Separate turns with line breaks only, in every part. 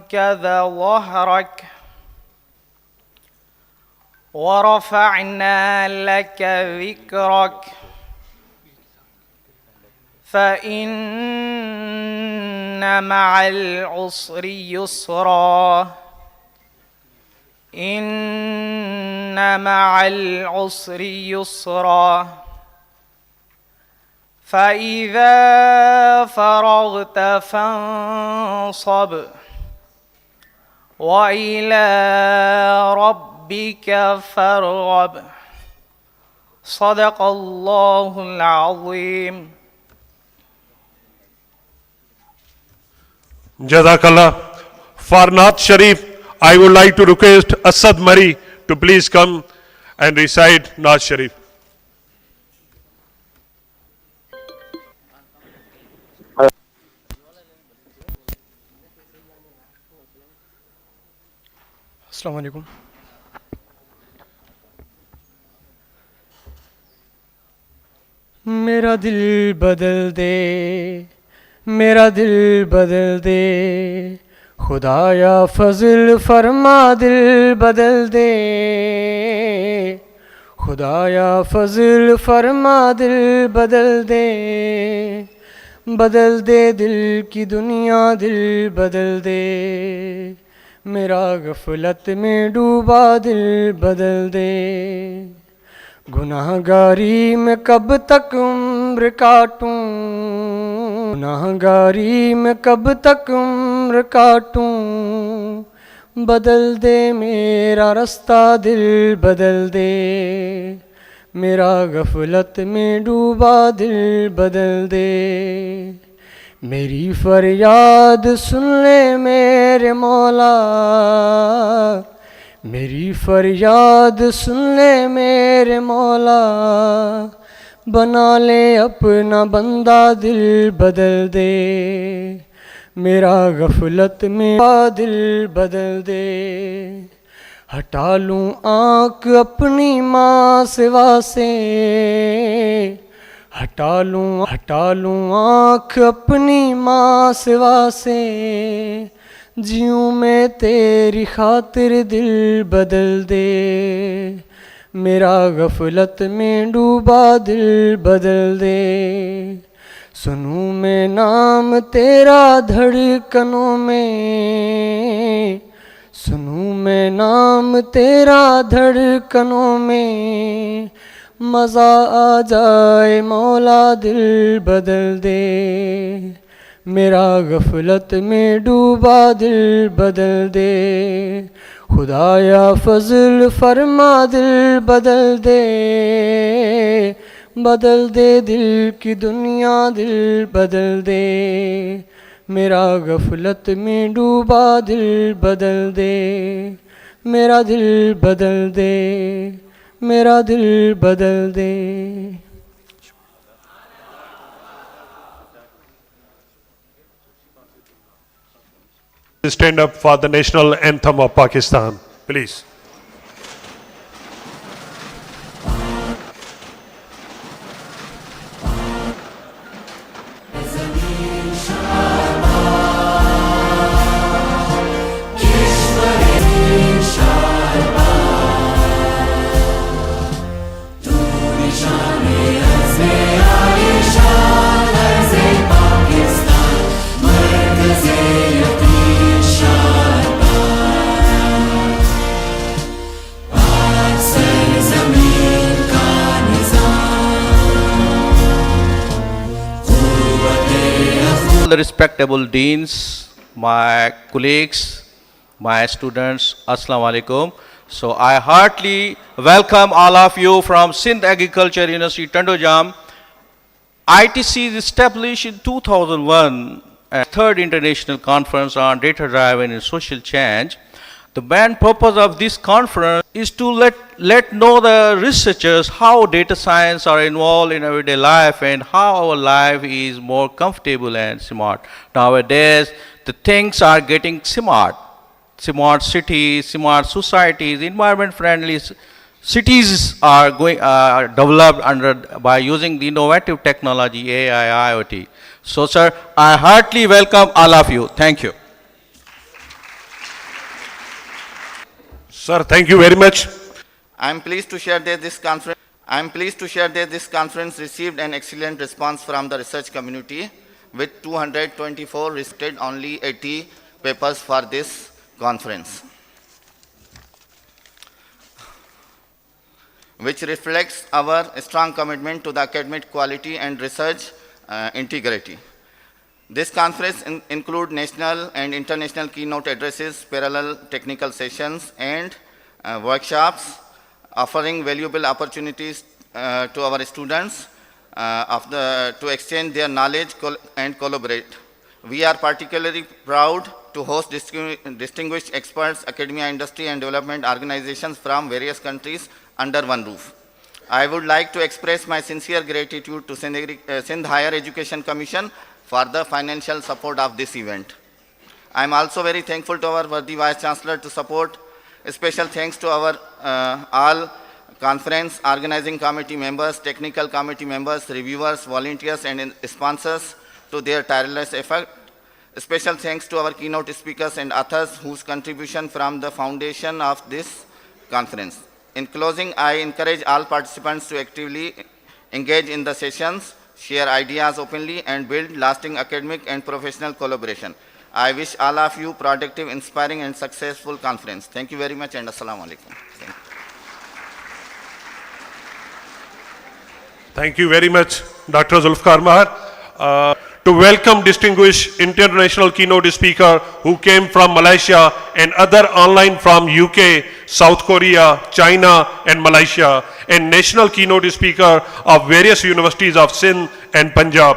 كذا ظهرك ورفعنا لك ذكرك فإن مع العسر يسرا إن مع العسر يسرا فإذا فرغت فانصب وإلى ربك فارغب صدق الله العظيم.
Jazakallah. For Nath Sharif, I would like to request Asad Mari to please come and recite Nath Sharif.
अस्सलाम वालेकुम। मेरा दिल बदल दे, मेरा दिल बदल दे, खुदाया फजल फरमा दिल बदल दे, खुदाया फजल फरमा दिल बदल दे, बदल दे दिल की दुनिया दिल बदल दे, मेरा गफलत में डूबा दिल बदल दे, गुनाहगारी में कब तक उम्र काटूं, गुनाहगारी में कब तक उम्र काटूं, बदल दे मेरा रास्ता दिल बदल दे, मेरा गफलत में डूबा दिल बदल दे, मेरी फरियाद सुन ले मेरे मौला, मेरी फरियाद सुन ले मेरे मौला, बना ले अपना बंदा दिल बदल दे, मेरा गफलत में दिल बदल दे, हटा लूँ आँख अपनी माँ सिवा से, हटा लूँ आँख अपनी माँ सिवा से, जीऊँ मैं तेरी खातिर दिल बदल दे, मेरा गफलत में डूबा दिल बदल दे, सुनूँ मैं नाम तेरा धड़कनों में, सुनूँ मैं नाम तेरा धड़कनों में, मज़ा आ जाए मौला दिल बदल दे, मेरा गफलत में डूबा दिल बदल दे, खुदाया फजल फरमा दिल बदल दे, बदल दे दिल की दुनिया दिल बदल दे, मेरा गफलत में डूबा दिल बदल दे, मेरा दिल बदल दे, मेरा दिल बदल दे।
Stand up for the national anthem of Pakistan, please.
The respectable deans, my colleagues, my students, Assalamu alaikum. So I heartily welcome all of you from Sindh Agriculture University, Tandojam. ITC is established in 2001, a third international conference on data driven and social change. The main purpose of this conference is to let know the researchers how data science are involved in everyday life and how our life is more comfortable and smart. Nowadays, the things are getting smart. Smart cities, smart societies, environment-friendly cities are developed by using the innovative technology, AI, IoT. So, sir, I heartily welcome all of you. Thank you.
Sir, thank you very much.
I am pleased to share that this conference received an excellent response from the research community, with 224 received only 80 papers for this conference, which reflects our strong commitment to the academic quality and research integrity. This conference includes national and international keynote addresses, parallel technical sessions, and workshops, offering valuable opportunities to our students to exchange their knowledge and collaborate. We are particularly proud to host distinguished experts, academia, industry, and development organizations from various countries under one roof. I would like to express my sincere gratitude to Sindh Higher Education Commission for the financial support of this event. I am also very thankful to our worthy Vice Chancellor to support. A special thanks to our all conference organizing committee members, technical committee members, reviewers, volunteers, and sponsors to their tireless effort. A special thanks to our keynote speakers and authors whose contribution from the foundation of this conference. In closing, I encourage all participants to actively engage in the sessions, share ideas openly, and build lasting academic and professional collaboration. I wish all of you productive, inspiring, and successful conference. Thank you very much, and Assalamu Alaikum.
Thank you very much, Dr. Zulfikar Mahar. To welcome distinguished international keynote speaker who came from Malaysia and other online from UK, South Korea, China, and Malaysia, and national keynote speaker of various universities of Sindh and Punjab.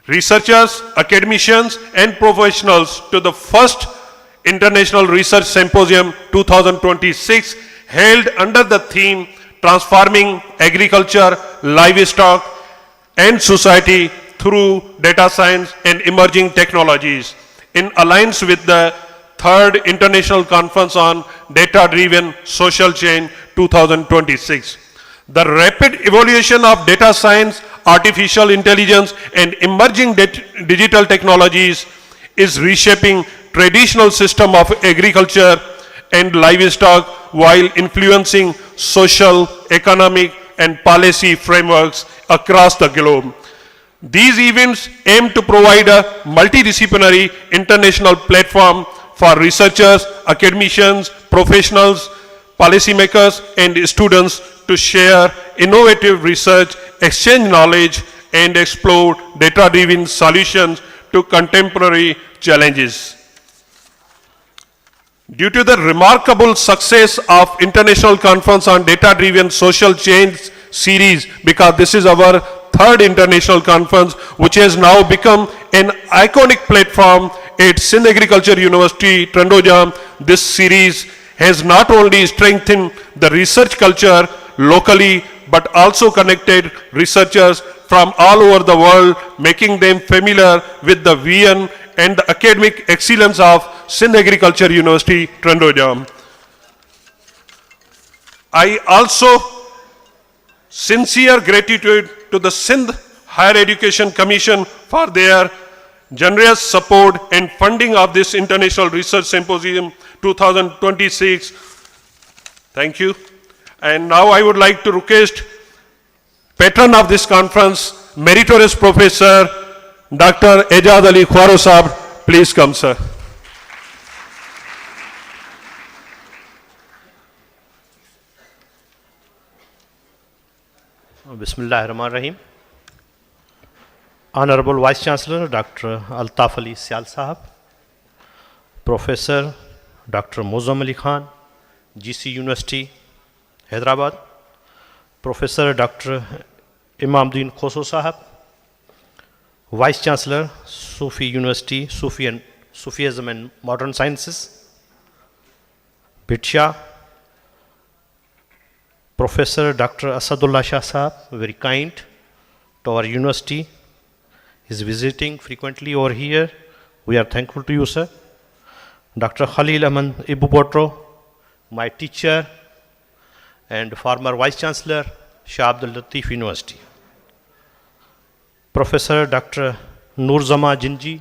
Researchers, academicians, and professionals to the first International Research Symposium 2026 held under the theme Transforming Agriculture, Livestock, and Society through Data Science and Emerging Technologies, in alliance with the Third International Conference on Data-Driven Social Change 2026. The rapid evolution of data science, artificial intelligence, and emerging digital technologies is reshaping traditional system of agriculture and livestock while influencing social, economic, and policy frameworks across the globe. These events aim to provide a multidisciplinary international platform for researchers, academicians, professionals, policymakers, and students to share innovative research, exchange knowledge, and explore data-driven solutions to contemporary challenges. Due to the remarkable success of International Conference on Data-Driven Social Change series, because this is our third international conference, which has now become an iconic platform at Sindh Agriculture University, Trandojam, this series has not only strengthened the research culture locally, but also connected researchers from all over the world, making them familiar with the vision and the academic excellence of Sindh Agriculture University, Trandojam. I also sincere gratitude to the Sindh Higher Education Commission for their generous support and funding of this International Research Symposium 2026. Thank you. And now I would like to request patron of this conference, meritorious Professor Dr. Ejad Ali Khwaro Sahab, please come, sir.
Bismillahirrahmanirrahim. Honorable Vice Chancellor Dr. Altaf Ali Syal Sahab, Professor Dr. Mozam Ali Khan, GC University, Hyderabad, Professor Dr. Imamdeen Khoso Sahab, Vice Chancellor, Sufi University, Sufism and Modern Sciences, Bitsha, Professor Dr. Asadullah Shah Sahab, very kind to our university. He's visiting frequently over here. We are thankful to you, sir. Dr. Khalil Ahmad Ibu Botro, my teacher and former Vice Chancellor, Shah Abdul Latif University. Professor Dr. Noorzama Jinji,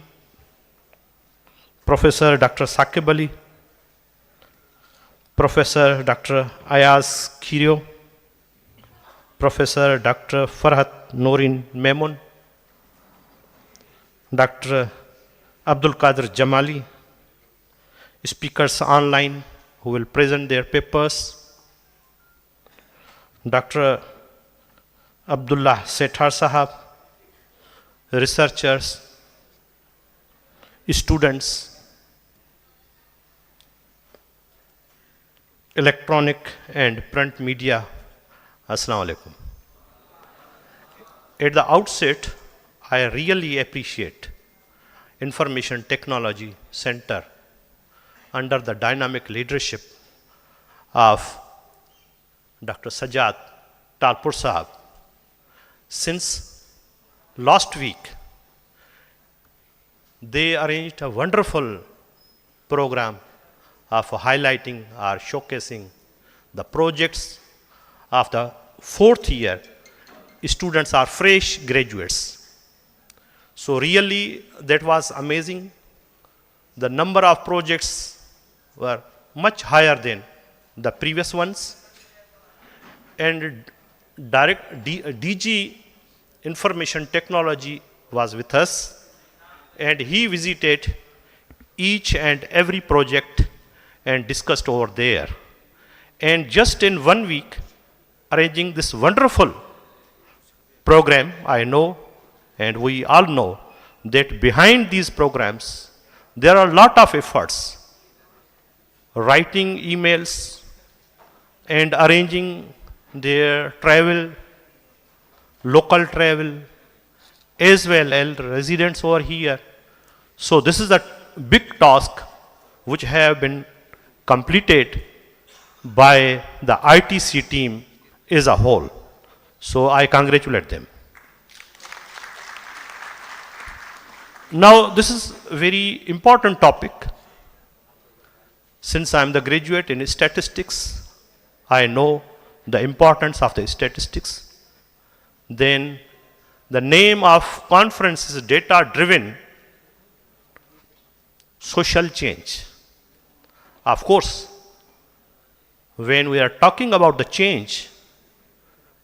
Professor Dr. Saqib Ali, Professor Dr. Ayaz Kirio, Professor Dr. Farhat Nourin Memon, Dr. Abdul Qadir Jamali, speakers online who will present their papers, Dr. Abdullah Sethar Sahab, researchers, students, electronic and print media, Assalamu alaikum. At the outset, I really appreciate Information Technology Center under the dynamic leadership of Dr. Sajjad Talpur Sahab. Since last week, they arranged a wonderful program of highlighting or showcasing the projects of the fourth year. Students are fresh graduates. So really that was amazing. The number of projects were much higher than the previous ones. And DG Information Technology was with us, and he visited each and every project and discussed over there. And just in 1 week, arranging this wonderful program, I know, and we all know, that behind these programs, there are a lot of efforts, writing emails and arranging their travel, local travel, as well as residents over here. So this is a big task which have been completed by the ITC team as a whole. So I congratulate them. Now this is a very important topic. Since I am the graduate in statistics, I know the importance of the statistics. Then the name of conference is Data Driven Social Change. Of course, when we are talking about the change,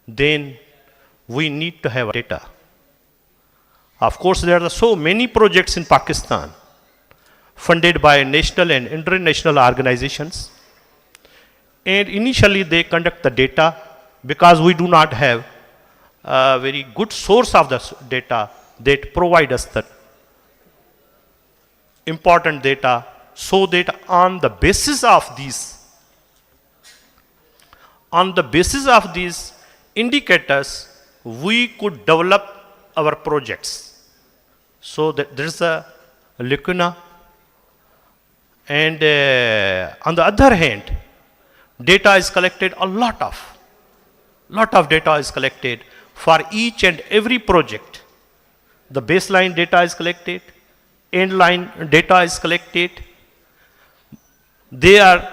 then we need to have data. Of course, there are so many projects in Pakistan funded by national and international organizations. And initially they conduct the data because we do not have a very good source of the data that provide us the important data, so that on the basis of these indicators, we could develop our projects. So that there is a lacuna. And on the other hand, data is collected, a lot of data is collected for each and every project. The baseline data is collected, end-line data is collected. They are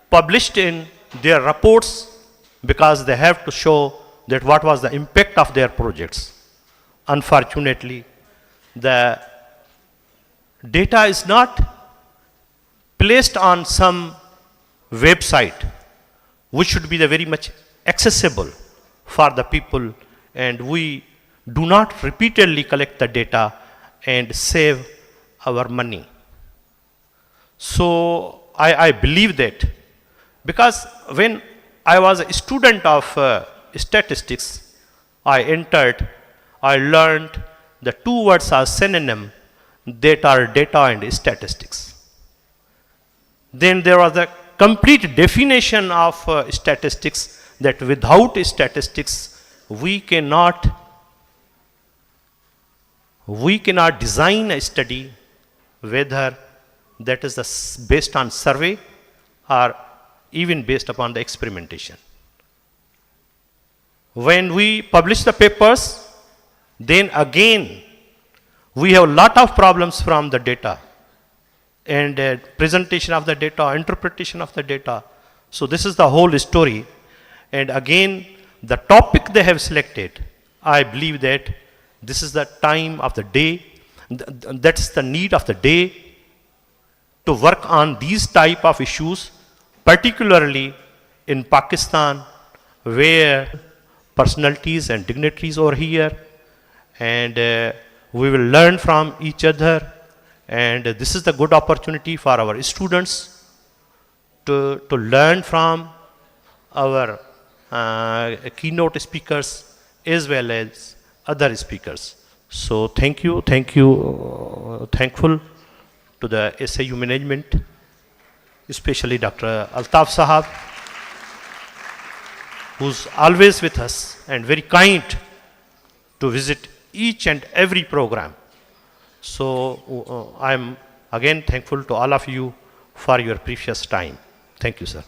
published in their reports because they have to show that what was the impact of their projects. Unfortunately, the data is not placed on some website which should be very much accessible for the people, and we do not repeatedly collect the data and save our money. So I believe that, because when I was a student of statistics, I learned the two words are synonym, that are data and statistics. Then there was a complete definition of statistics, that without statistics we cannot design a study, whether that is based on survey or even based upon the experimentation. When we publish the papers, then again we have a lot of problems from the data, and presentation of the data, interpretation of the data. So this is the whole story. And again, the topic they have selected, I believe that this is the time of the day, that's the need of the day, to work on these type of issues particularly in Pakistan, where personalities and dignitaries are here, and we will learn from each other. And this is the good opportunity for our students to learn from our keynote speakers as well as other speakers. So thankful to the SIU management, especially Dr. Altaf Sahab, who's always with us and very kind to visit each and every program. So I'm again thankful to all of you for your precious time. Thank you, sir.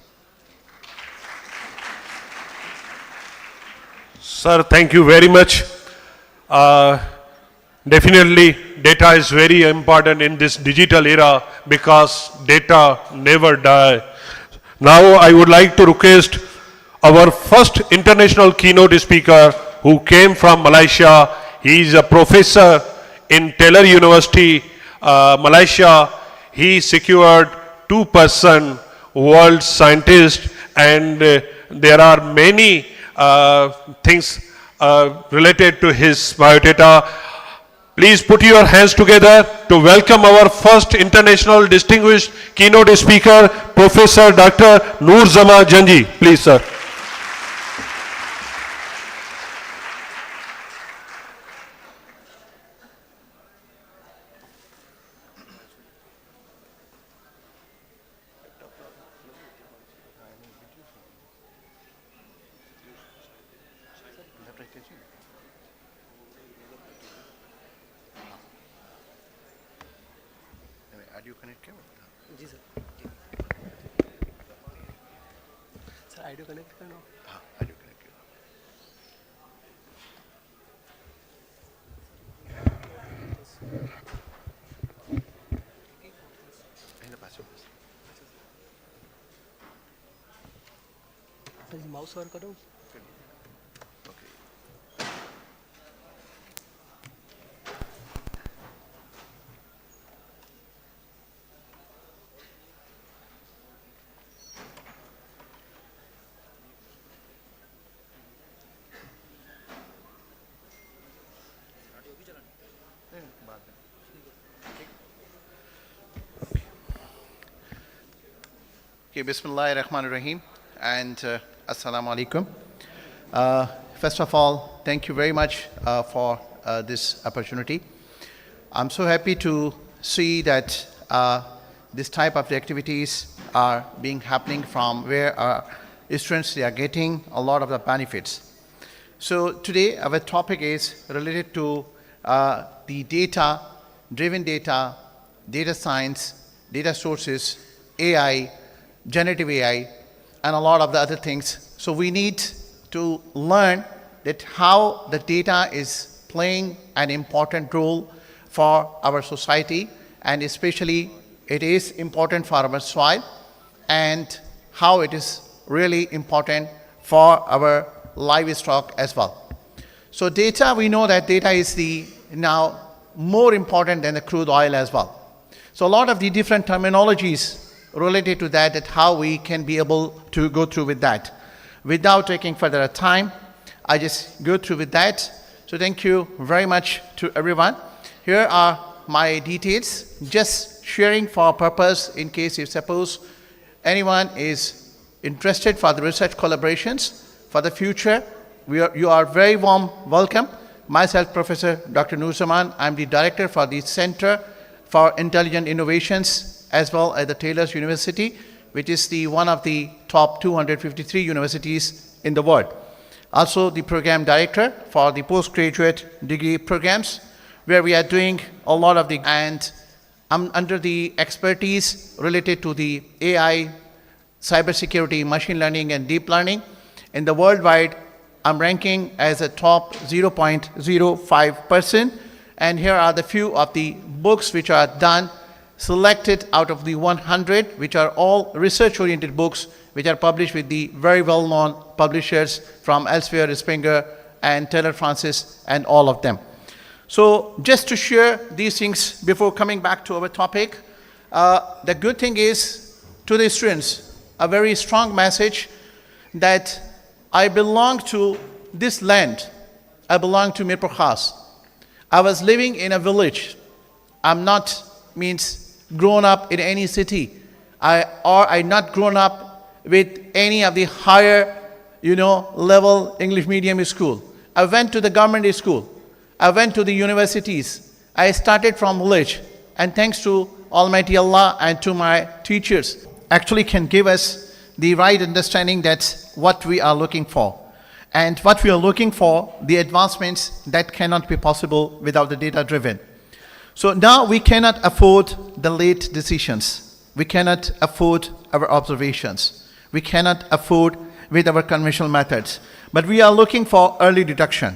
Sir, thank you very much. Definitely, data is very important in this digital era because data never die. Now, I would like to request our first international keynote speaker who came from Malaysia. He is a professor in Taylor University, Malaysia. He secured 2% world scientist, and there are many things related to his biodata. Please put your hands together to welcome our first international distinguished keynote speaker, Professor Dr. Noor Zama Janji. Please, sir.
Mouse और करो
Okay, Bismillahirrahmanirrahim and Assalamu alaikum. First of all, thank you very much for this opportunity. I'm so happy to see that this type of activities are being happening from where our students they are getting a lot of the benefits. So today our topic is related to the data, driven data, data science, data sources, AI, generative AI, and a lot of the other things. So we need to learn that how the data is playing an important role for our society, and especially it is important for our soil, and how it is really important for our livestock as well. So data, we know that data is the now more important than the crude oil as well. So a lot of the different terminologies related to that, that how we can be able to go through with that. Without taking further time, I just go through with that. So thank you very much to everyone. Here are my details, just sharing for purpose in case if suppose anyone is interested for the research collaborations for the future. You are very warm welcome. Myself, Professor Dr. Noor Zaman, I'm the director for the Center for Intelligent Innovations as well as the Taylor's University, which is the one of the top 253 universities in the world. Also the program director for the postgraduate degree programs, where we are doing a lot of the, and I'm under the expertise related to the AI, cybersecurity, machine learning, and deep learning. In the worldwide, I'm ranking as a top 0.05%. And here are the few of the books which are done, selected out of the 100, which are all research-oriented books, which are published with the very well-known publishers from Elsevier, Springer, and Taylor Francis, and all of them. So just to share these things before coming back to our topic, the good thing is to the students, a very strong message that I belong to this land. I belong to Mirpur Khas. I was living in a village. I'm not grown up in any city. I not grown up with any of the higher, level English medium school. I went to the government school. I went to the universities. I started from village. And thanks to Almighty Allah and to my teachers, actually can give us the right understanding that's what we are looking for. And what we are looking for, the advancements that cannot be possible without the data-driven. So now we cannot afford the late decisions. We cannot afford our observations. We cannot afford with our conventional methods. But we are looking for early detection.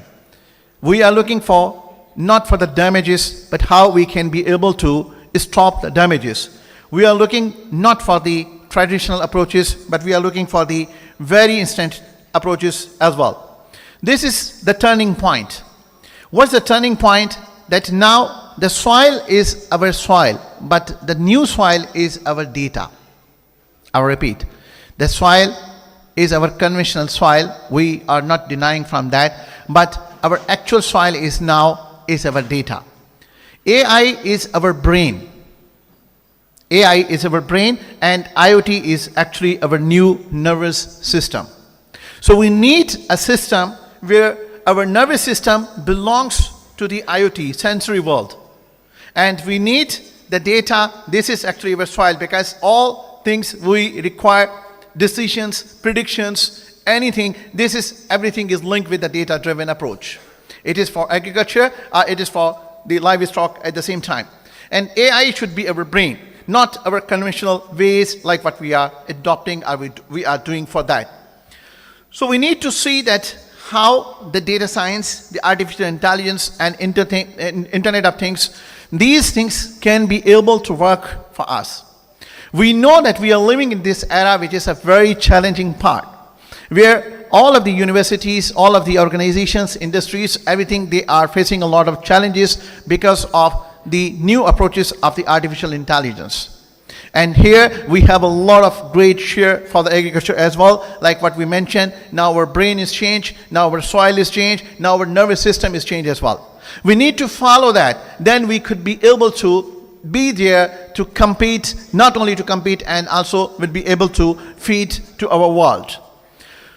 We are looking for not for the damages, but how we can be able to stop the damages. We are looking not for the traditional approaches, but we are looking for the very instant approaches as well. This is the turning point. What's the turning point? That now the soil is our soil, but the new soil is our data. I repeat, the soil is our conventional soil. We are not denying from that, but our actual soil is now our data. AI is our brain. AI is our brain, and IoT is actually our new nervous system. So we need a system where our nervous system belongs to the IoT, sensory world. And we need the data. This is actually our soil, because all things we require, decisions, predictions, anything, everything is linked with the data-driven approach. It is for agriculture, it is for the livestock at the same time. And AI should be our brain, not our conventional ways like what we are adopting or we are doing for that. So we need to see that how the data science, the artificial intelligence, and Internet of Things, these things can be able to work for us. We know that we are living in this era, which is a very challenging part, where all of the universities, all of the organizations, industries, everything, they are facing a lot of challenges because of the new approaches of the artificial intelligence. And here we have a lot of great share for the agriculture as well, like what we mentioned. Now our brain is changed, now our soil is changed, now our nervous system is changed as well. We need to follow that. Then we could be able to be there to compete, not only to compete, and also will be able to feed to our world.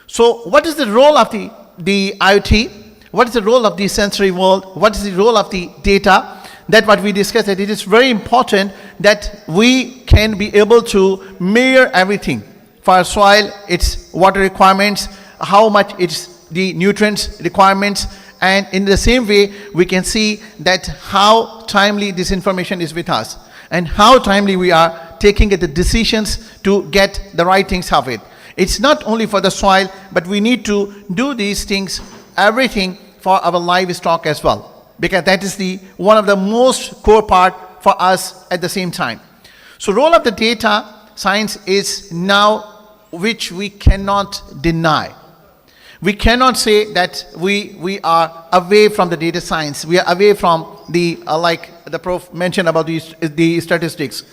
So what is the role of the IoT? What is the role of the sensory world? What is the role of the data? That what we discussed, that it is very important that we can be able to measure everything. For soil, its water requirements, how much it's the nutrients requirements, and in the same way, we can see that how timely this information is with us, and how timely we are taking the decisions to get the right things of it. It's not only for the soil, but we need to do these things, everything for our livestock as well, because that is one of the most core part for us at the same time. So role of the data science is now, which we cannot deny. We cannot say that we are away from the data science. We are away from the, like the prof mentioned about the statistics.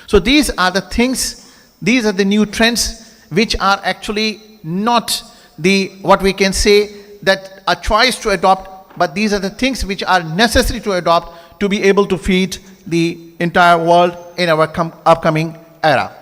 So these are the things, these are the new trends which are actually not what we can say that a choice to adopt, but these are the things which are necessary to adopt to be able to feed the entire world in our upcoming era.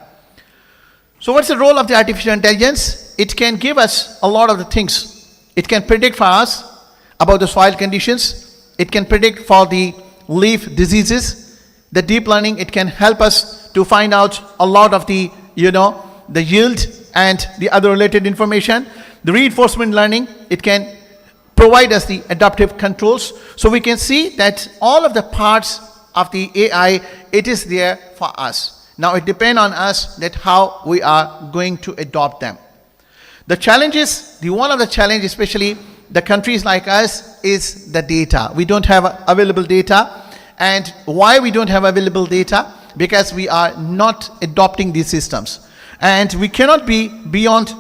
So what's the role of the artificial intelligence? It can give us a lot of the things. It can predict for us about the soil conditions. It can predict for the leaf diseases. The deep learning, it can help us to find out a lot of the, the yield and the other related information. The reinforcement learning, it can provide us the adaptive controls. So we can see that all of the parts of the AI, it is there for us. Now it depends on us that how we are going to adopt them. The challenges, one of the challenges, especially the countries like us, is the data. We don't have available data. And why we don't have available data? Because we are not adopting these systems. And we cannot be beyond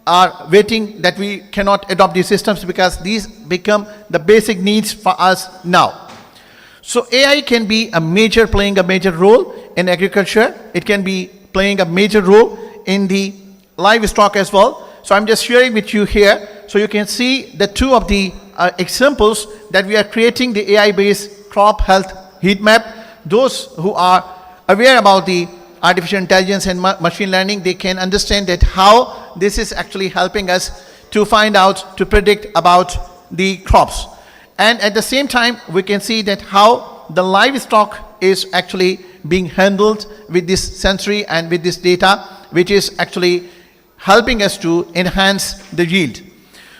our waiting that we cannot adopt these systems, because these become the basic needs for us now. So AI can be playing a major role in agriculture. It can be playing a major role in the livestock as well. So I'm just sharing with you here, so you can see the two of the examples that we are creating the AI-based crop health heat map. Those who are aware about the artificial intelligence and machine learning, they can understand that how this is actually helping us to find out, to predict about the crops. And at the same time, we can see that how the livestock is actually being handled with this sensory and with this data, which is actually helping us to enhance the yield.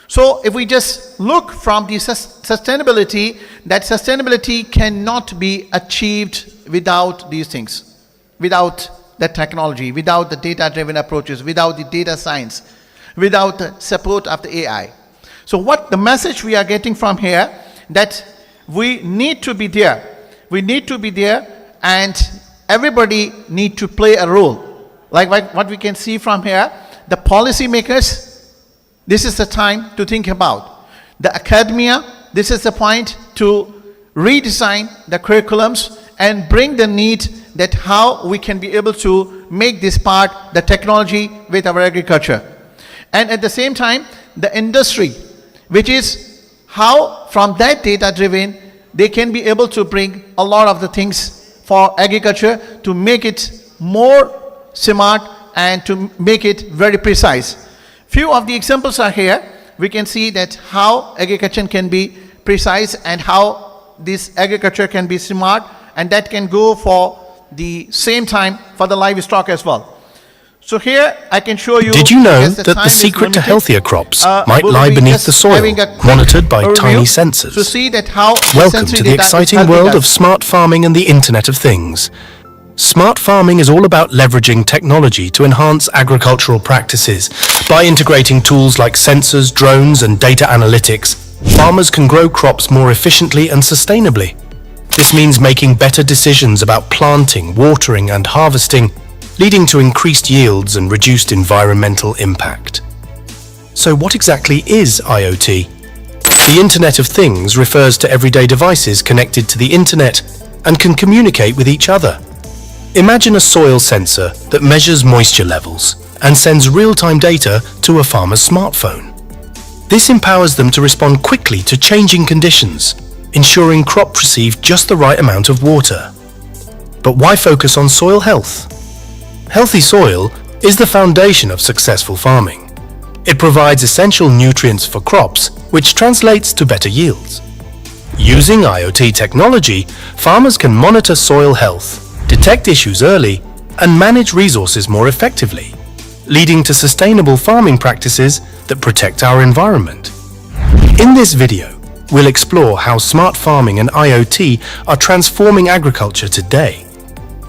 So if we just look from the sustainability, that sustainability cannot be achieved without these things, without the technology, without the data-driven approaches, without the data science, without the support of the AI. So what the message we are getting from here, that we need to be there. We need to be there, and everybody need to play a role. Like what we can see from here, the policymakers, this is the time to think about. The academia, this is the point to redesign the curriculums and bring the need that how we can be able to make this part, the technology, with our agriculture. And at the same time, the industry, which is how from that data driven, they can be able to bring a lot of the things for agriculture to make it more smart and to make it very precise. Few of the examples are here. We can see that how agriculture can be precise and how this agriculture can be smart, and that can go for the same time for the livestock as well. So here I can show you.
Did you know
as
that the
time is
secret to
limited,
healthier crops might
we'll
lie
be
beneath
just
the soil,
having a quick
monitored by
overview
tiny
to
sensors?
see that how
Welcome
sensory
to the
data is
exciting
helping
world
us.
of smart farming and the Internet of Things. Smart farming is all about leveraging technology to enhance agricultural practices. By integrating tools like sensors, drones, and data analytics, farmers can grow crops more efficiently and sustainably. This means making better decisions about planting, watering, and harvesting, leading to increased yields and reduced environmental impact. So what exactly is IoT? The Internet of Things refers to everyday devices connected to the Internet and can communicate with each other. Imagine a soil sensor that measures moisture levels and sends real-time data to a farmer's smartphone. This empowers them to respond quickly to changing conditions, ensuring crops receive just the right amount of water. But why focus on soil health? Healthy soil is the foundation of successful farming. It provides essential nutrients for crops, which translates to better yields. Using IoT technology, farmers can monitor soil health, detect issues early, and manage resources more effectively, leading to sustainable farming practices that protect our environment. In this video, we'll explore how smart farming and IoT are transforming agriculture today.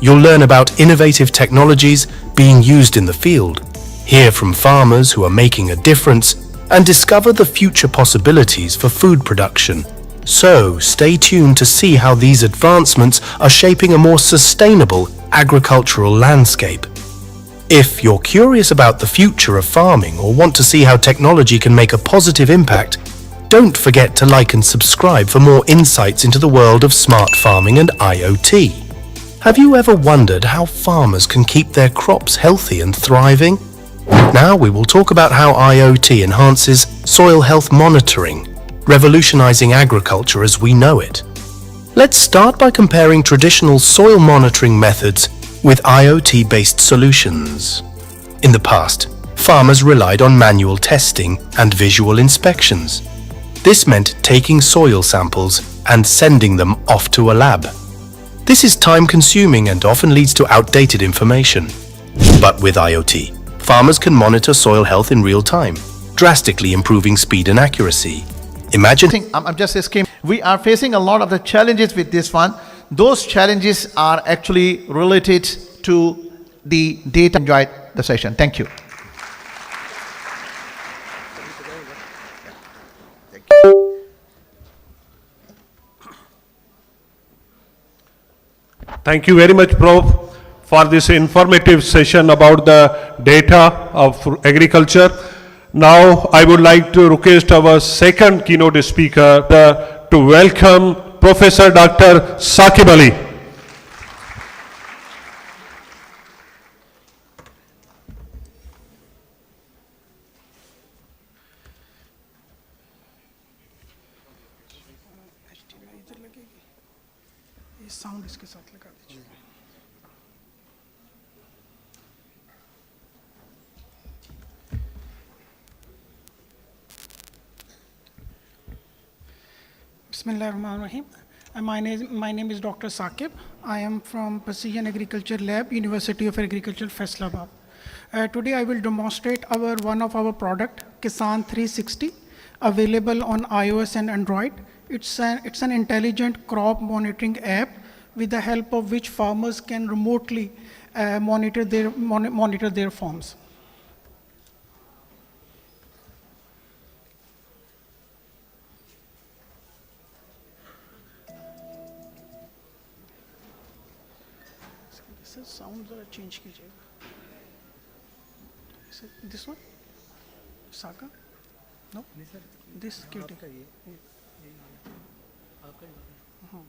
You'll learn about innovative technologies being used in the field, hear from farmers who are making a difference, and discover the future possibilities for food production. So, stay tuned to see how these advancements are shaping a more sustainable agricultural landscape. If you're curious about the future of farming or want to see how technology can make a positive impact, don't forget to like and subscribe for more insights into the world of smart farming and IoT. Have you ever wondered how farmers can keep their crops healthy and thriving? Now we will talk about how IoT enhances soil health monitoring, revolutionizing agriculture as we know it. Let's start by comparing traditional soil monitoring methods with IoT-based solutions. In the past, farmers relied on manual testing and visual inspections. This meant taking soil samples and sending them off to a lab. This is time-consuming and often leads to outdated information. But with IoT, farmers can monitor soil health in real time, drastically improving speed and accuracy. Imagine...
I'm just escaping. We are facing a lot of the challenges with this one. Those challenges are actually related to the data. Enjoyed the session. Thank you.
Thank you very much, Prof, for this informative session about the data of agriculture. Now, I would like to request our second keynote speaker to welcome Professor Dr. Saqib Ali.
Sound इसके साथ लगा दीजिए. Bismillahirrahmanirrahim. My name is Dr. Saqib. I am from Precision Agriculture Lab, University of Agriculture, Faisalabad. Today I will demonstrate one of our product, Kisan 360, available on iOS and Android. It's an intelligent crop monitoring app with the help of which farmers can remotely monitor their farms. Sir sound ज़रा change कीजिएगा. This one साका no this cutie का ये आपका हाँ.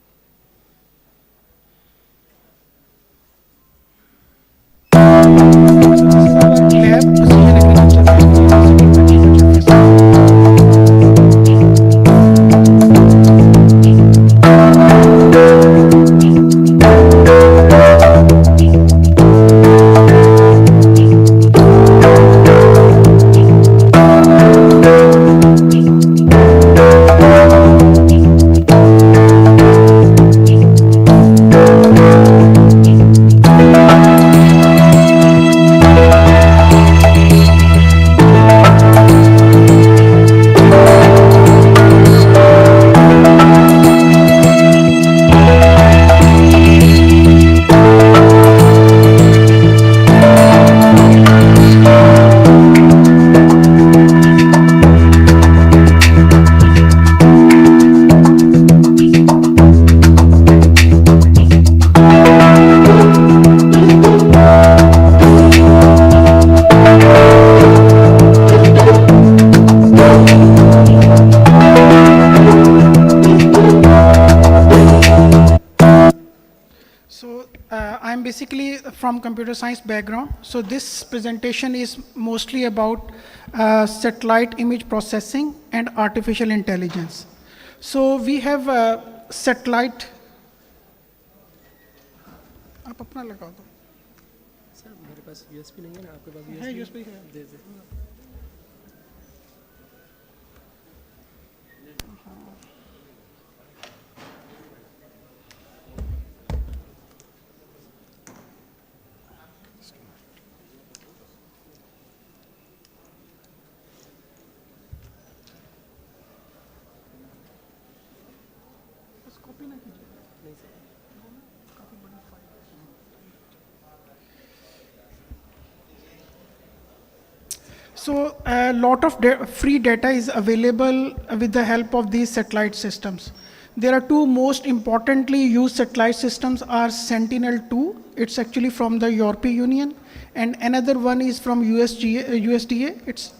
I'm basically from computer science background. So this presentation is mostly about satellite image processing and artificial intelligence. So we have satellite. आप अपना लगा दो.
सर मेरे पास USB नहीं है ना, आपके पास
है USB है.
दे दे.
So a lot of free data is available with the help of these satellite systems. There are two most importantly used satellite systems are Sentinel-2. It's actually from the European Union, and another one is from USDA. It's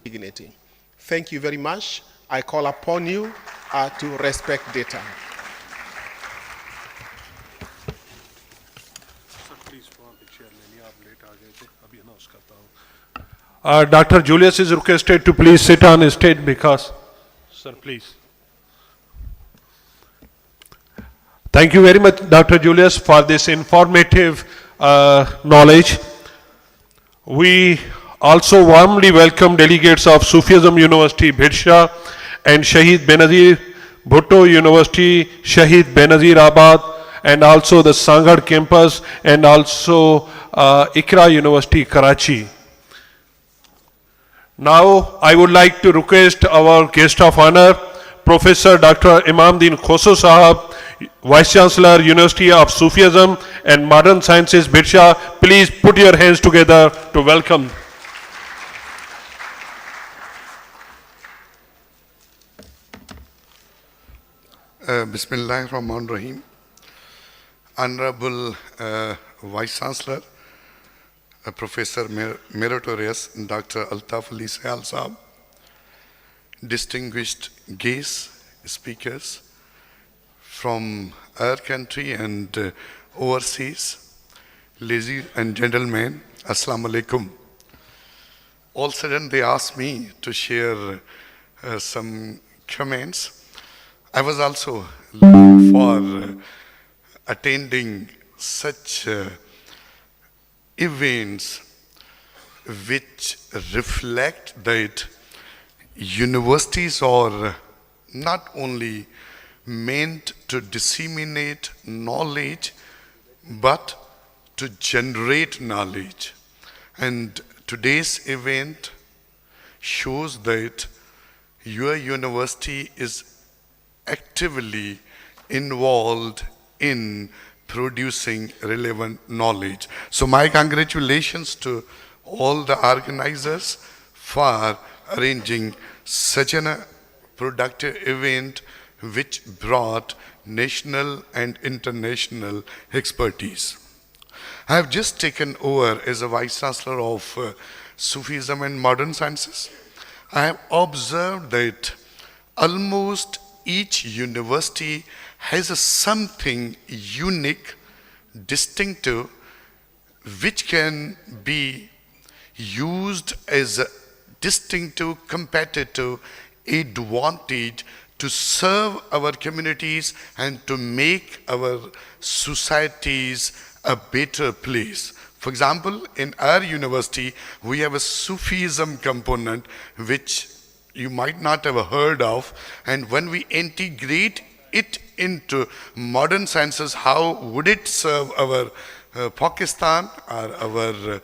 dignity. Thank you very much. I call upon you to respect data.
Dr. Julius is requested to please sit on his stage because, sir, please. Thank you very much, Dr. Julius, for this informative knowledge. We also warmly welcome delegates of Sufism University, Bhirsha, and Shahid Benazir Bhutto University, Shahid Benazir Abad, and also the Sanghad campus, and also Ikra University, Karachi. Now, I would like to request our guest of honor, Professor Dr. Imamdeen Khoso Sahab, Vice Chancellor, University of Sufism and Modern Sciences, Bhirsha. Please put your hands together to welcome.
Bismillahirrahmanirrahim. Honorable Vice Chancellor, Professor Meritorious Dr. Altaf Ali Sayal Saab, distinguished guests, speakers from our country and overseas, ladies and gentlemen, Assalamu alaikum. all of a sudden they asked me to share some comments. I was also looking for attending such events which reflect that universities are not only meant to disseminate knowledge but to generate knowledge. And today's event shows that your university is actively involved in producing relevant knowledge. So my congratulations to all the organizers for arranging such a productive event which brought national and international expertise. I have just taken over as a Vice Chancellor of Sufism and Modern Sciences. I have observed that almost each university has something unique, distinctive, which can be used as a distinctive, competitive advantage to serve our communities and to make our societies a better place. For example, in our university, we have a Sufism component which you might not have heard of, and when we integrate it into modern sciences, how would it serve our Pakistan or our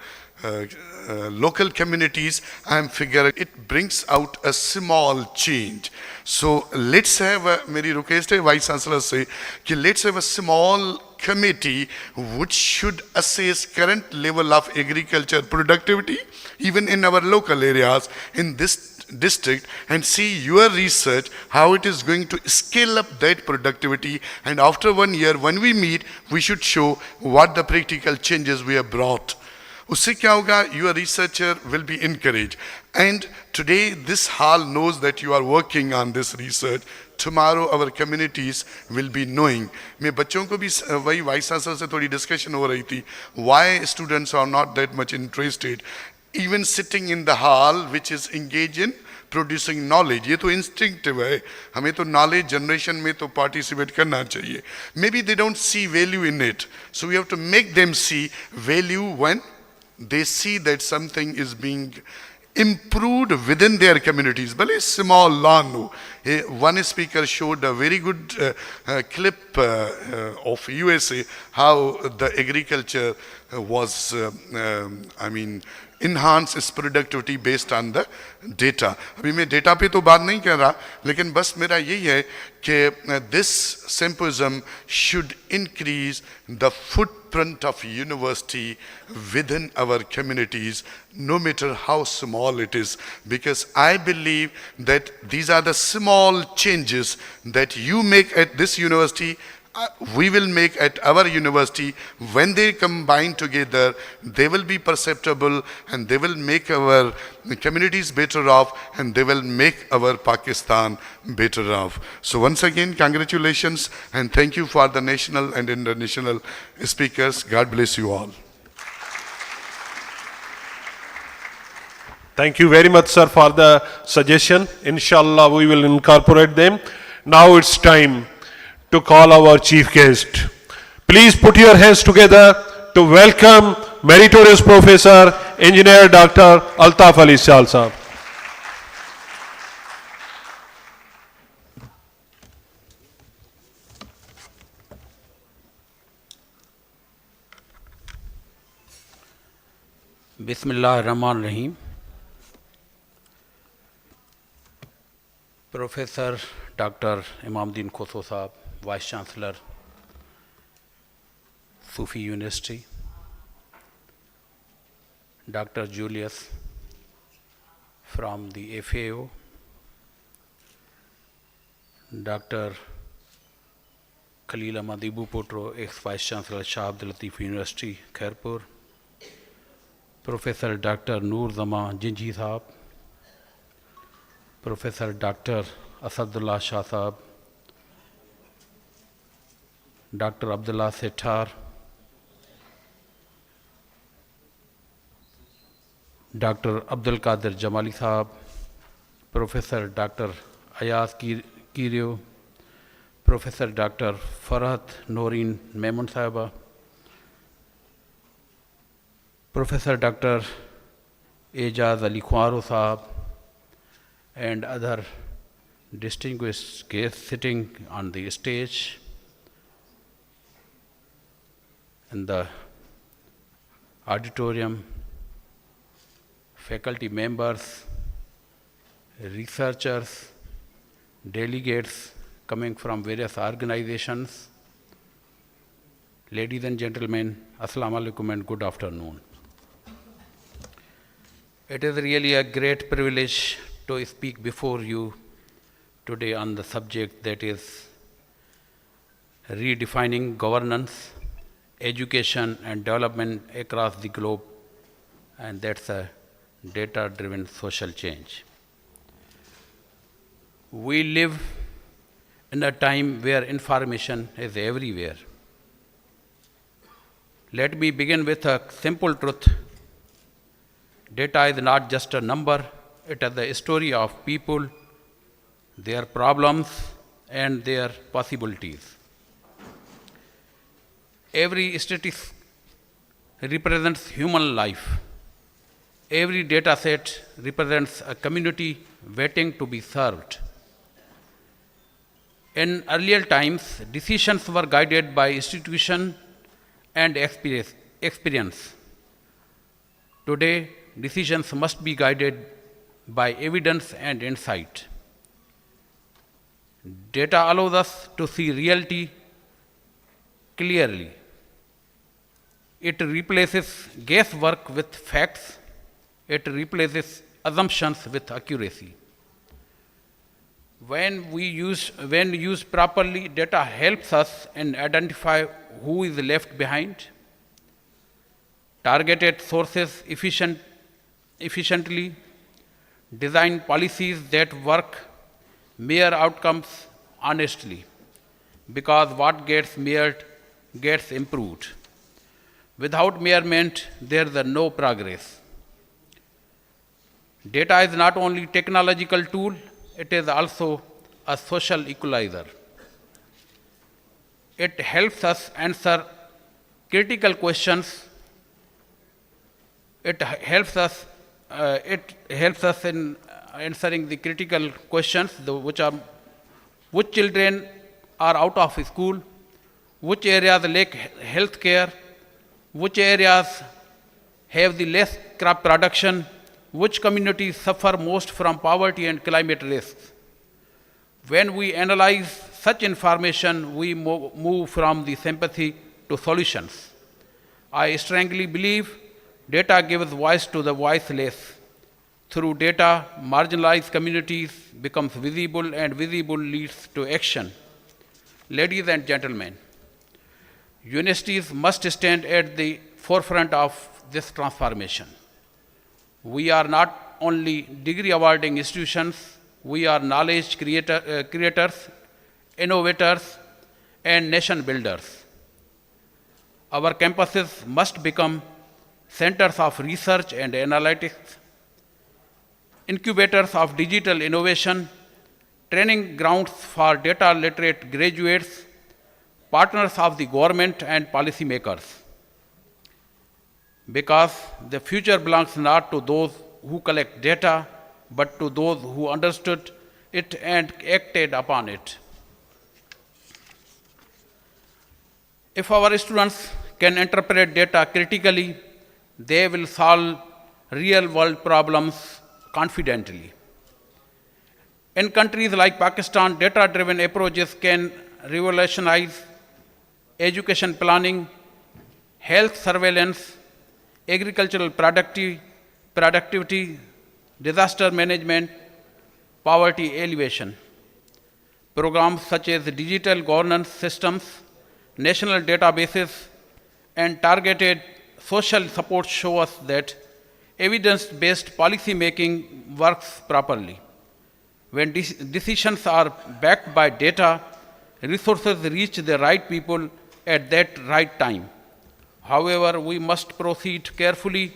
local communities? I'm figuring it brings out a small change. So let's have a, मेरी request है Vice Chancellor से कि let's have a small committee which should assess current level of agriculture productivity even in our local areas in this district and see your research how it is going to scale up that productivity, and after 1 year when we meet we should show what the practical changes we have brought. उससे क्या होगा? Your researcher will be encouraged, and today this hall knows that you are working on this research. Tomorrow our communities will be knowing. मैं बच्चों को भी वही vice chancellor से थोड़ी डिस्कशन हो रही थी, why students are not that much interested even sitting in the hall which is engaged in producing knowledge. ये तो instinctive है, हमें तो knowledge generation में तो participate करना चाहिए. Maybe they don't see value in it, so we have to make them see value when they see that something is being improved within their communities. But it's small lawn. One speaker showed a very good clip of USA, how the agriculture was, enhance its productivity based on the data. अभी मैं data पे तो बात नहीं कर रहा, लेकिन बस मेरा यही है कि this symposium should increase the footprint of university within our communities, no matter how small it is, because I believe that these are the small changes that you make at this university, we will make at our university. When they combine together, they will be perceptible and they will make our communities better off and they will make our Pakistan better off. So once again, congratulations and thank you for the national and international speakers. God bless you all.
Thank you very much, sir, for the suggestion. Inshallah, we will incorporate them. Now it's time to call our chief guest. Please put your hands together to welcome meritorious Professor, Engineer Dr. Altaf Ali Shal Sahab.
Bismillahirrahmanirrahim. Professor Dr. Imamuddin Khoso Sahab, Vice Chancellor, Sufi University, Dr. Julius from the FAO, Dr. Khalil Ahmad Ibu Potro, ex-Vice Chancellor, Shah Abdul Latif University, Khairpur, Professor Dr. Noor Zama Jinji Sahab, Professor Dr. Asadullah Shah Sahab, Dr. Abdullah Settar, Dr. Abdul Qadir Jamali Sahab, Professor Dr. Ayaz Kirio, Professor Dr. Farhat Noreen Memon Sahaba, Professor Dr. Ejaz Ali Khwaro Sahab, and other distinguished guests sitting on the stage in the auditorium, faculty members, researchers, delegates coming from various organizations. Ladies and gentlemen, Assalamu alaikum and good afternoon. It is really a great privilege to speak before you today on the subject that is redefining governance, education and development across the globe, and that's a data-driven social change. We live in a time where information is everywhere. Let me begin with a simple truth. Data is not just a number, it is the story of people, their problems, and their possibilities. Every statistic represents human life. Every data set represents a community waiting to be served. In earlier times, decisions were guided by institution and experience. Today, decisions must be guided by evidence and insight. Data allows us to see reality clearly. It replaces guesswork with facts. It replaces assumptions with accuracy. When used properly, data helps us in identify who is left behind. Targeted sources efficiently, design policies that work, measure outcomes honestly, because what gets measured gets improved. Without measurement, there is no progress. Data is not only technological tool, it is also a social equalizer. It helps us answer critical questions. It helps us in answering the critical questions, which children are out of school, which areas lack health care, which areas have the less crop production, which communities suffer most from poverty and climate risks. When we analyze such information, we move from the sympathy to solutions. I strongly believe data gives voice to the voiceless. Through data, marginalized communities become visible, and visible leads to action. Ladies and gentlemen, universities must stand at the forefront of this transformation. We are not only degree awarding institutions, we are knowledge creators, innovators, and nation builders. Our campuses must become centers of research and analytics, incubators of digital innovation, training grounds for data literate graduates, partners of the government and policymakers. Because the future belongs not to those who collect data, but to those who understood it and acted upon it. If our students can interpret data critically, they will solve real-world problems confidently. In countries like Pakistan, data-driven approaches can revolutionize education planning, health surveillance, agricultural productivity, disaster management, poverty alleviation. Programs such as digital governance systems, national databases, and targeted social support show us that evidence-based policy making works properly. When decisions are backed by data, resources reach the right people at that right time. However, we must proceed carefully.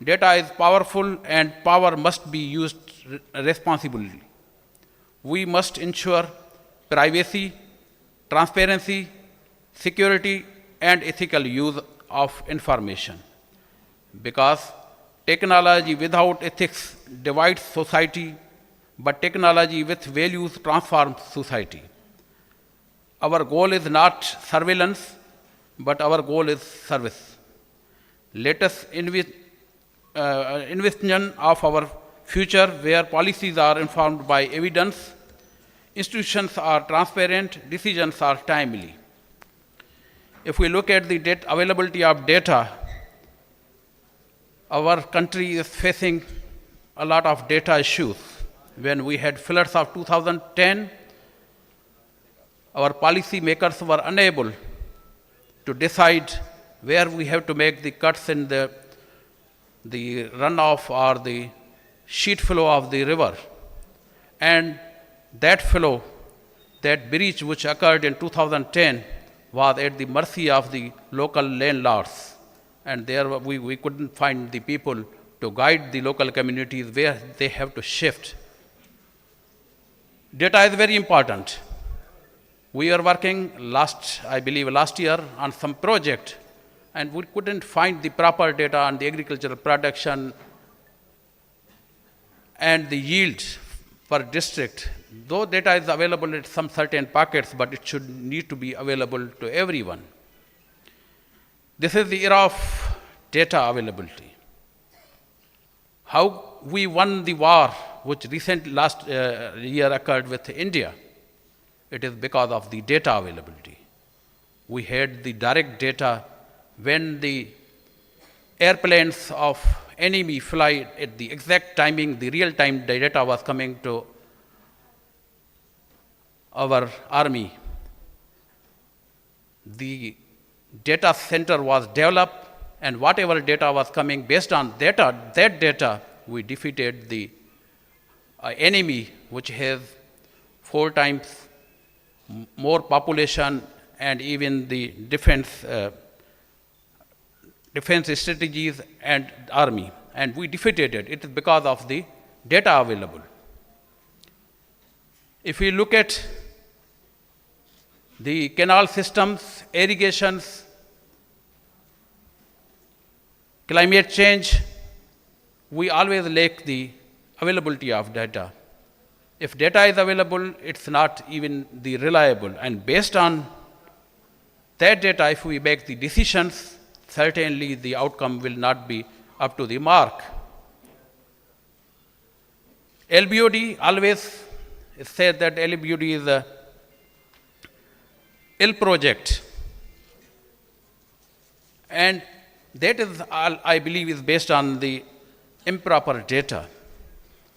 Data is powerful and power must be used responsibly. We must ensure privacy, transparency, security, and ethical use of information. Because technology without ethics divides society, but technology with values transforms society. Our goal is not surveillance, but our goal is service. Let us envision of our future where policies are informed by evidence, institutions are transparent, decisions are timely. If we look at the availability of data, our country is facing a lot of data issues. When we had floods of 2010, our policy makers were unable to decide where we have to make the cuts in the runoff or the sheet flow of the river. And that flow, that breach which occurred in 2010 was at the mercy of the local landlords. And there we couldn't find the people to guide the local communities where they have to shift. Data is very important. We are working I believe last year on some project, and we couldn't find the proper data on the agricultural production and the yield per district. Though data is available at some certain pockets, but it should need to be available to everyone. This is the era of data availability. How we won the war, which last year occurred with India, it is because of the data availability. We had the direct data when the airplanes of enemy fly at the exact timing, the real-time data was coming to our army. The data center was developed, and whatever data was coming, based on that data, we defeated the enemy, which has 4 times more population and even the defense strategies and army. And we defeated it. It is because of the data available. If we look at the canal systems, irrigations, climate change, we always lack the availability of data. If data is available, it's not even the reliable. And based on that data, if we make the decisions, certainly the outcome will not be up to the mark. LBOD always said that LBOD is a ill project. And that is, I believe, is based on the improper data.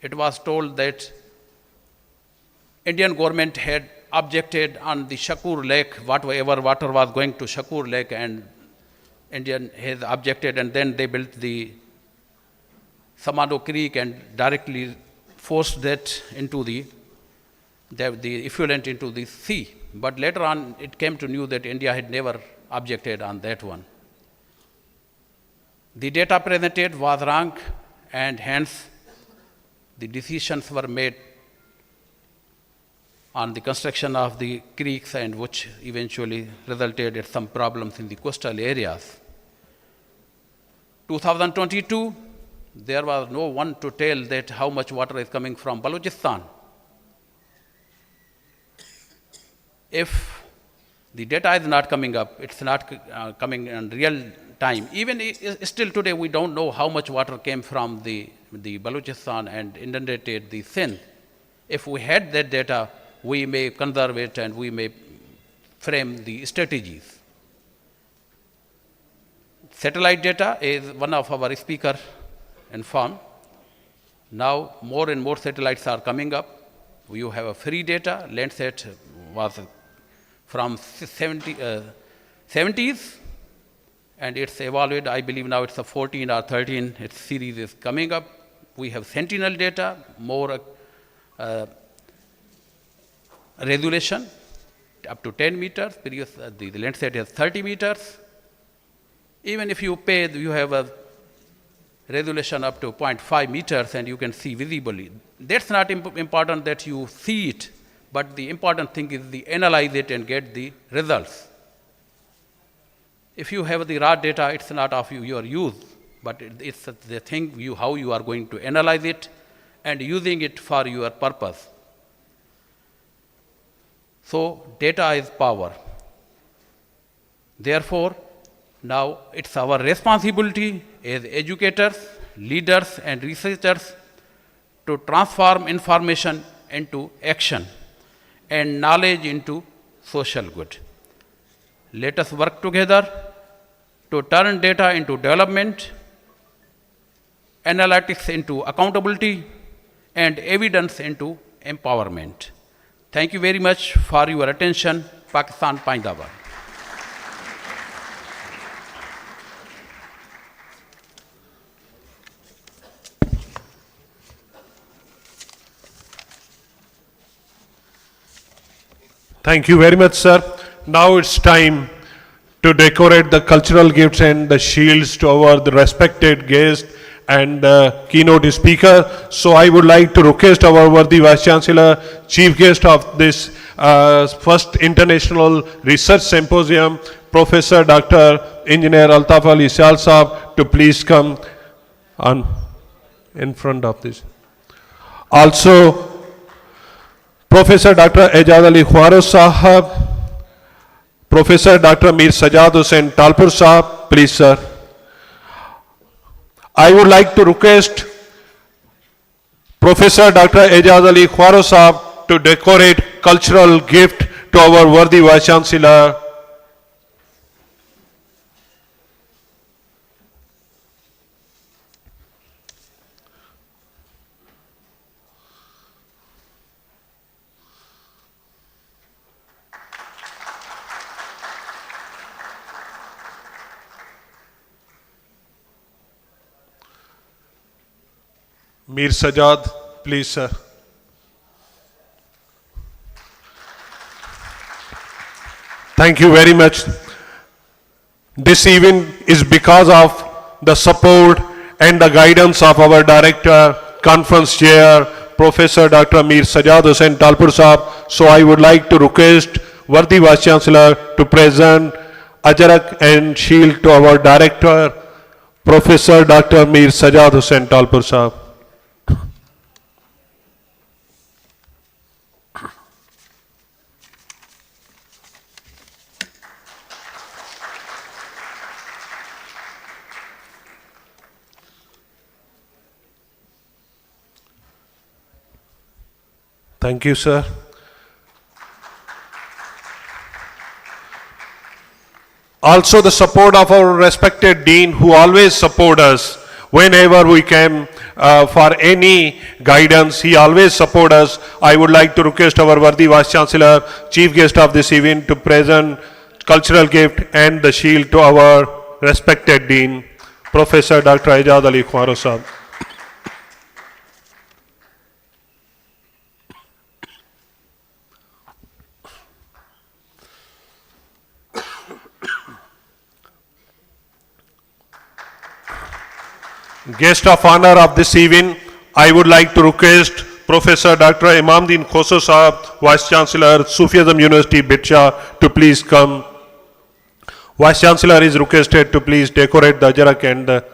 It was told that Indian government had objected on the Shakur Lake, whatever water was going to Shakur Lake, and Indian has objected, and then they built the Samado Creek and directly forced that into the effluent into the sea. But later on, it came to know that India had never objected on that one. The data presented was wrong, and hence the decisions were made on the construction of the creeks, and which eventually resulted in some problems in the coastal areas. 2022, there was no one to tell that how much water is coming from Balochistan. If the data is not coming up, it's not coming in real time. Even still today, we don't know how much water came from the Balochistan and inundated the Sindh. If we had that data, we may conserve it and we may frame the strategies. Satellite data is one of our speakers informed. Now more and more satellites are coming up. You have a free data. Landsat was from 70s, and it's evolved. I believe now it's a 14 or 13. Its series is coming up. We have Sentinel data, more resolution, up to 10 meters. Previous, the Landsat has 30 meters. Even if you pay, you have a resolution up to 0.5 meters and you can see visibly. That's not important that you see it, but the important thing is the analyze it and get the results. If you have the raw data, it's not of your use, but it's the thing how you are going to analyze it and using it for your purpose. So data is power. Therefore, now it's our responsibility as educators, leaders, and researchers to transform information into action and knowledge into social good. Let us work together to turn data into development, analytics into accountability, and evidence into empowerment. Thank you very much for your attention. Pakistan Paindaba.
Thank you very much, sir. Now it's time to decorate the cultural gifts and the shields to our respected guest and keynote speaker. So I would like to request our worthy Vice Chancellor, Chief Guest of this first International Research Symposium, Professor Dr. Engineer Altaf Ali Sial Saab, to please come on in front of this. Also, Professor Dr. Ejaz Ali Khwaro Sahab, Professor Dr. Mir Sajad Hussain Talpur Sahab, please sir. I would like to request Professor Dr. Ejaz Ali Khwaro Sahab to decorate cultural gift to our worthy Vice Chancellor. Mir Sajad, please, sir. Thank you very much. This event is because of the support and the guidance of our director, conference chair, Professor Dr. Mir Sajad Hussain Talpur Sahab. So I would like to request worthy Vice Chancellor to present Ajarak and shield to our director, Professor Dr. Mir Sajad Hussain Talpur Sahab. Thank you, sir. Also the support of our respected Dean, who always support us whenever we came for any guidance. He always support us. I would like to request our worthy Vice Chancellor, Chief Guest of this event, to present cultural gift and the shield to our respected Dean, Professor Dr. Ejaz Ali Khwaro Sahab. Guest of honor of this event, I would like to request Professor Dr. Imamdeen Khoso Sahab, Vice Chancellor, Sufism University, Bitcha, to please come. Vice Chancellor is requested to please decorate the Ajarak and the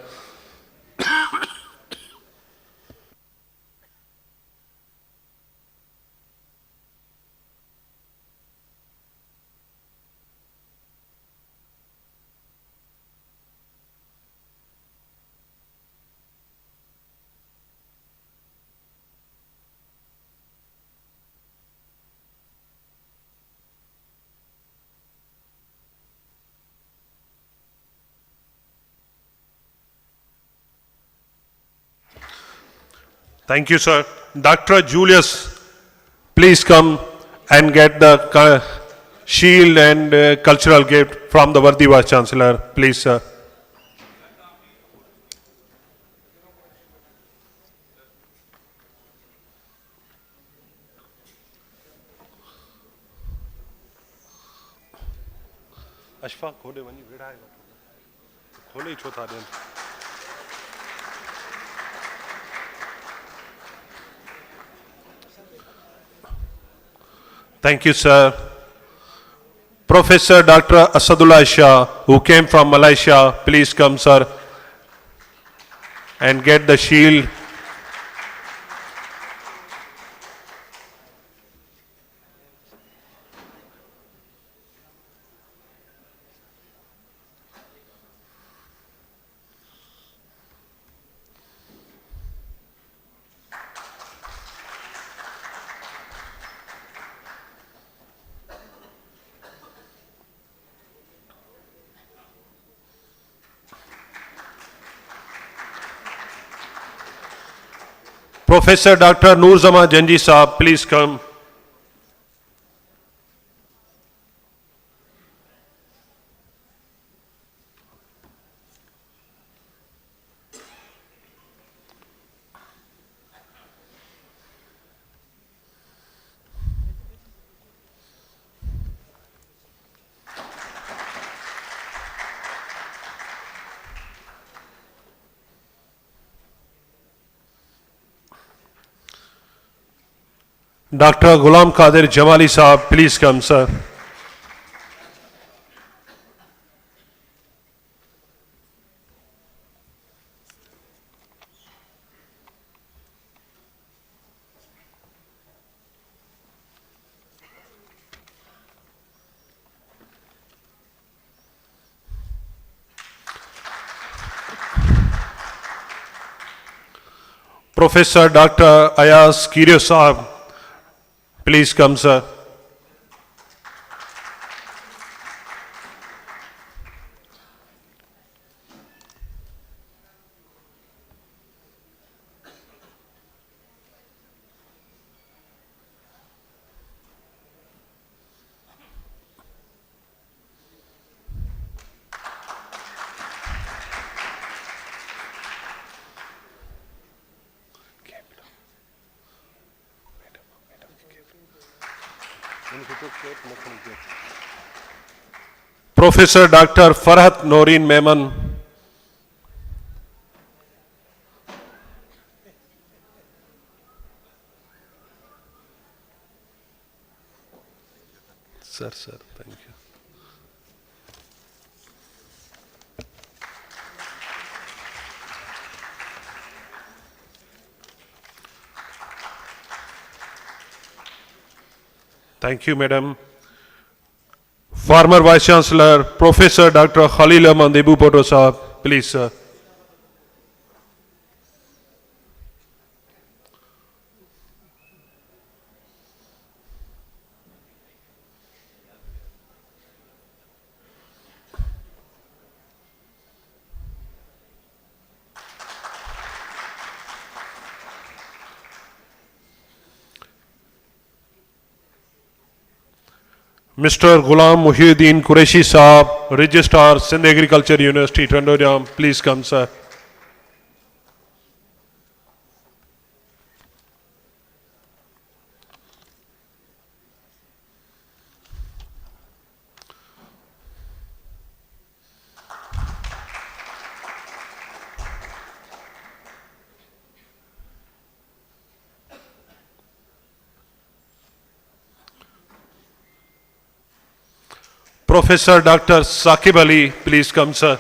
Thank you, sir. Dr. Julius, please come and get the shield and cultural gift from the worthy Vice Chancellor. Please, sir. Ashfaq, khole wani beda hai. Khole hi chota den. Thank you, sir. Professor Dr. Asadullah Shah, who came from Malaysia, please come, sir, and get the shield. Professor Dr. Noorzama Janji Saab, please come. Dr. Ghulam Qadir Jamali Saab, please come, sir. Professor Dr. Ayaz Kirio Saab, please come, sir. Professor Dr. Farhat Noreen Memon. Sir, thank you. Thank you, madam. Former Vice Chancellor, Professor Dr. Khalil Ahmad Debu Poto Saab, please, sir. Mr. Ghulam Muhyiddin Qureshi Saab, Registrar, Sindh Agriculture University, Tandojam, please come, sir. Professor Dr. Saqib Ali, please come, sir.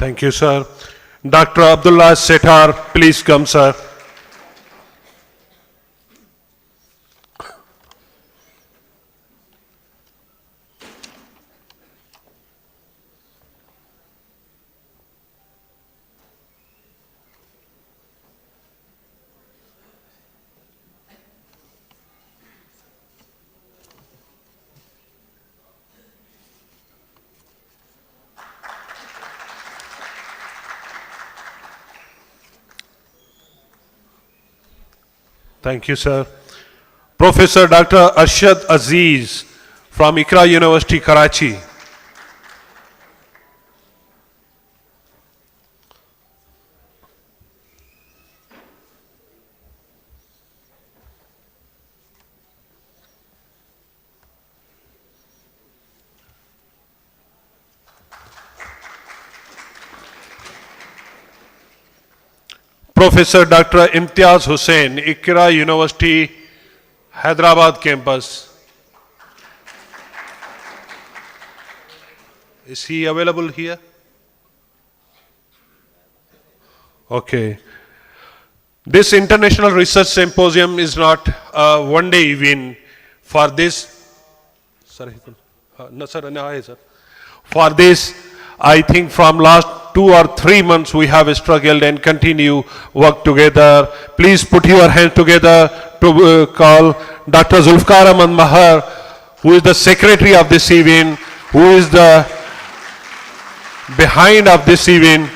Thank you, sir. Dr. Abdullah Sethar, please come, sir. Thank you, sir. Professor Dr. Arshad Aziz from Iqra University, Karachi, Professor Dr. Imtiaz Hussain, Ikra University, Hyderabad campus. Is he available here? Okay. This International Research Symposium is not a one-day event. For this, no, sir, no, sir. For this, I think from last 2 or 3 months we have struggled and continue work together. Please put your hands together to call Dr. Zulfikar Ahmad Mahar, who is the secretary of this event, who is the behind of this event.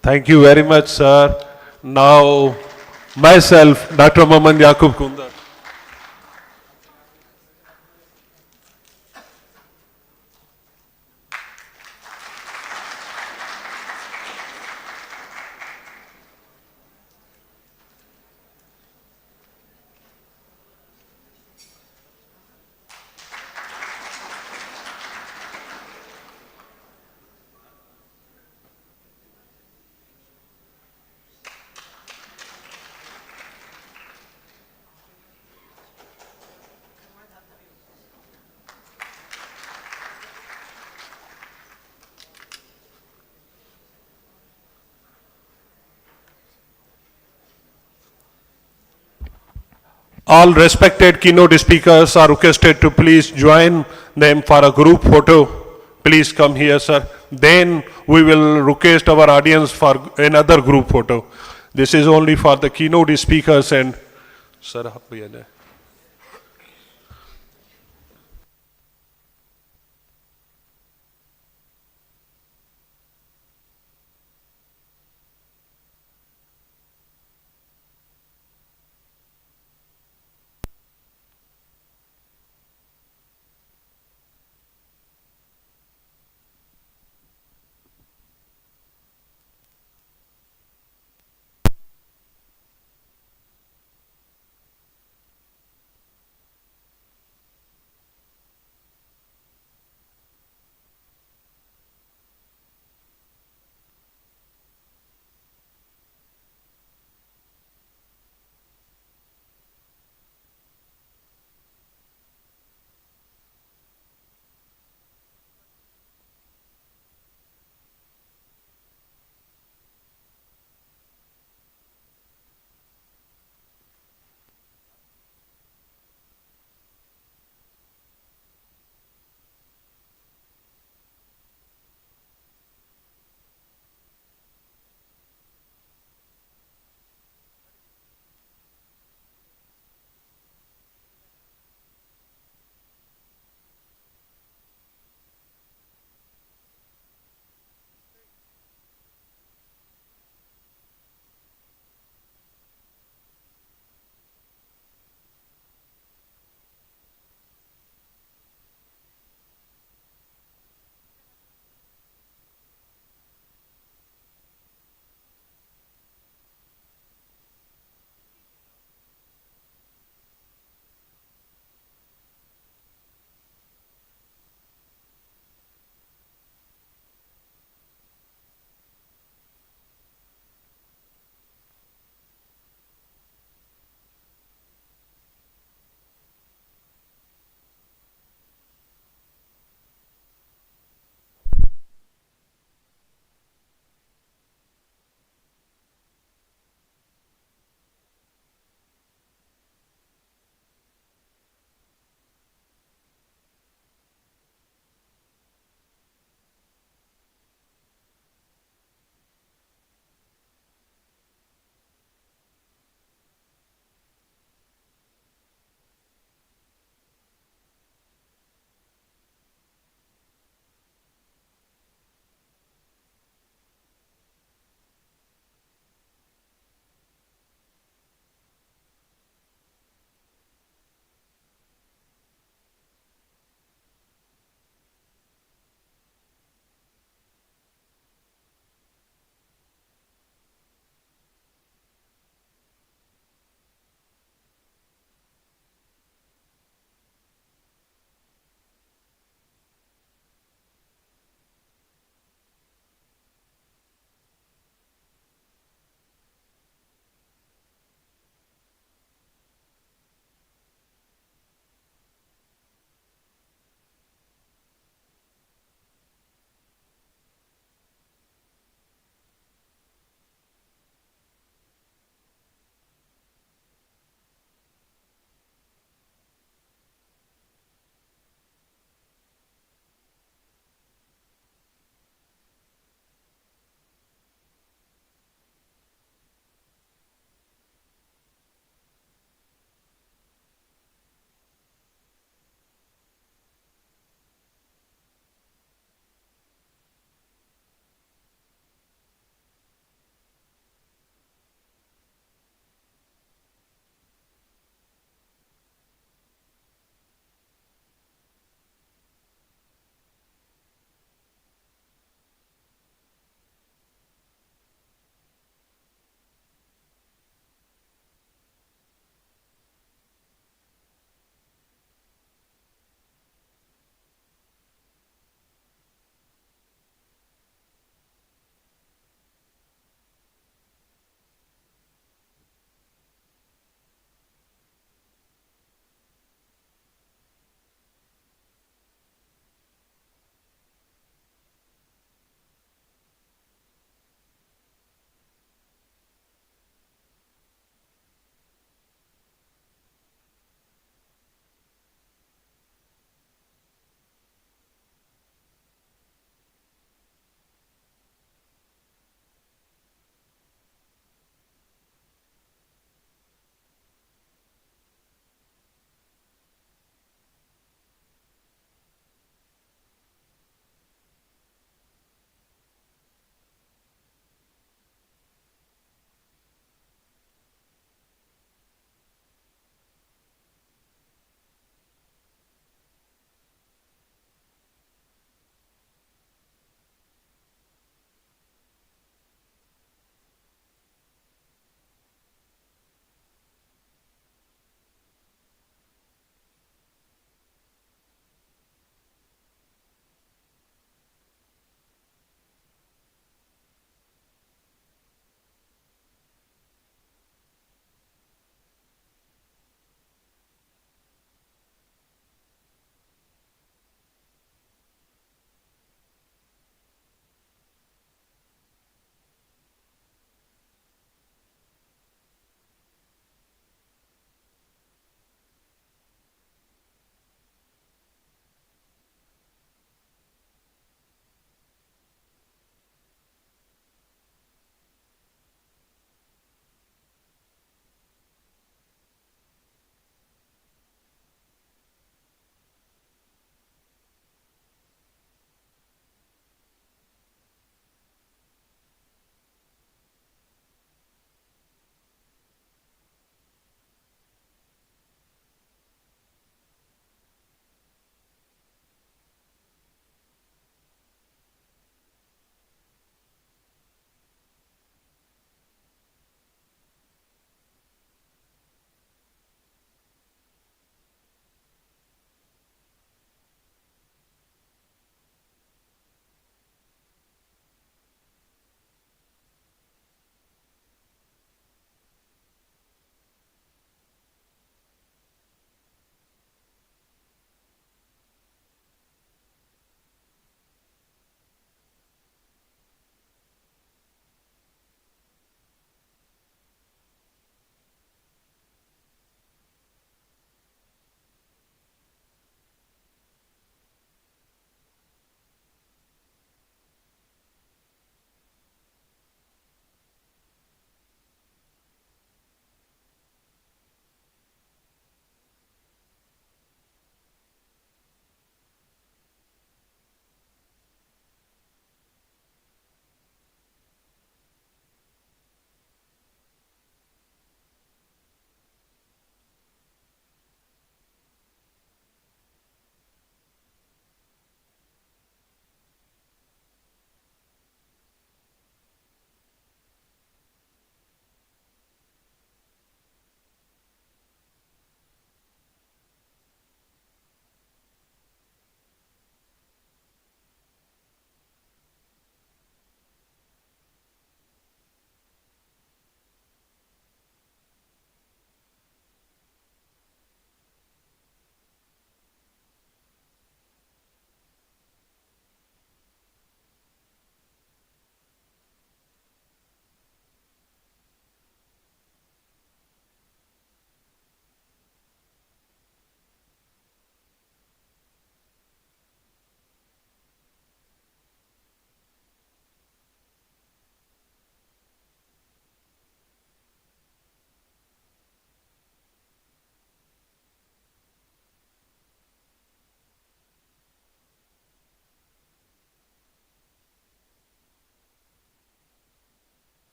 Thank you very much, sir. Now, myself, Dr. Mohammad Yaqub Kundar. All respected keynote speakers are requested to please join them for a group photo. Please come here, sir. Then we will request our audience for another group photo. This is only for the keynote speakers and sir.